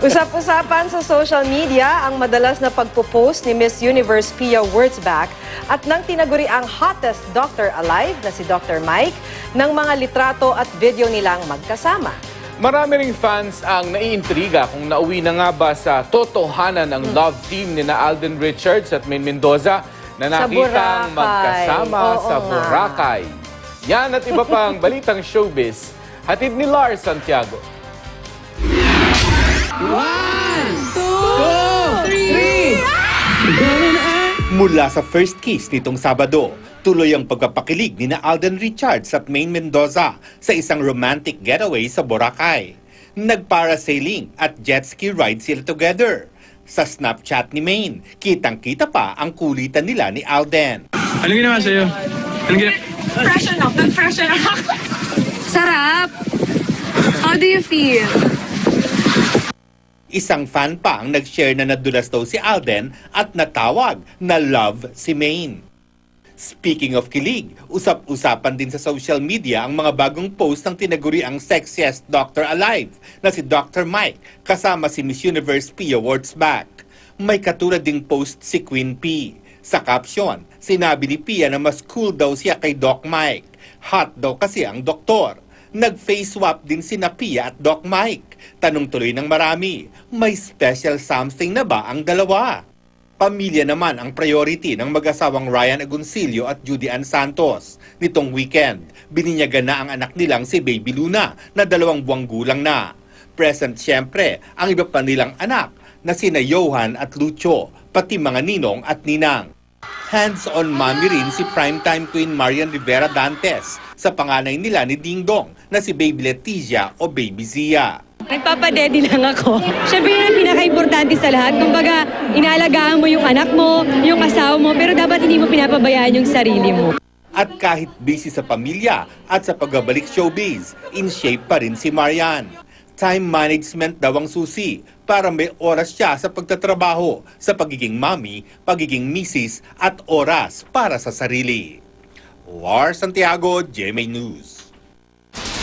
Usap-usapan sa social media ang madalas na pagpo-post ni Miss Universe Pia Wurtzbach at ng tinaguriang hottest doctor alive na si Dr. Mike ng mga litrato at video nilang magkasama. Marami ring fans ang naiintriga kung nauwi na nga ba sa totohanan ng love team ni na Alden Richards at Maine Mendoza na nakitang magkasama sa Boracay. Yan at iba pang balitang showbiz, hatid ni Lars Santiago. 1, 2, 3! Mula sa first kiss nitong Sabado, tuloy ang pagpapakilig ni na Alden Richards at Maine Mendoza sa isang romantic getaway sa Boracay. Nagparasailing at jet ski ride sila together. Sa Snapchat ni Maine, kitang-kita pa ang kulitan nila ni Alden. Anong ginawa sa'yo? Anong ginawa? Freshen up. Nag-freshen up. Sarap. How do you feel? Isang fan pa ang nag-share na nadulas daw si Alden at natawag na love si Maine. Speaking of kilig, usap-usapan din sa social media ang mga bagong post ng tinaguriang sexiest doctor alive na si Dr. Mike kasama si Miss Universe Pia Wurtzbach. May katulad ding post si Queen P. Sa caption, sinabi ni Pia na mas cool daw siya kay Doc Mike. Hot daw kasi ang doktor. Nag-face swap din sina Pia at Doc Mike. Tanong tuloy ng marami, may special something na ba ang dalawa? Pamilya naman ang priority ng mag-asawang Ryan Agoncillo at Judy Ann Santos. Nitong weekend, bininyagan na ang anak nilang si Baby Luna na 2 buwang gulang na. Present siyempre ang iba pa nilang anak na sina Johan at Lucho, pati mga ninong at ninang. Hands-on mommy rin si primetime queen Marian Rivera Dantes sa panganay nila ni Ding Dong na si Baby Letizia o Baby Zia. Nagpapadedi lang ako. Siyempre yun ang pinaka-importante sa lahat. Kumbaga, inaalagaan mo yung anak mo, yung asawa mo, pero dapat hindi mo pinapabayaan yung sarili mo. At kahit busy sa pamilya at sa pagbabalik showbiz, in shape pa rin si Marian. Time management daw ang susi para may oras siya sa pagtatrabaho, sa pagiging mommy, pagiging misis at oras para sa sarili. Lars Santiago, GMA News.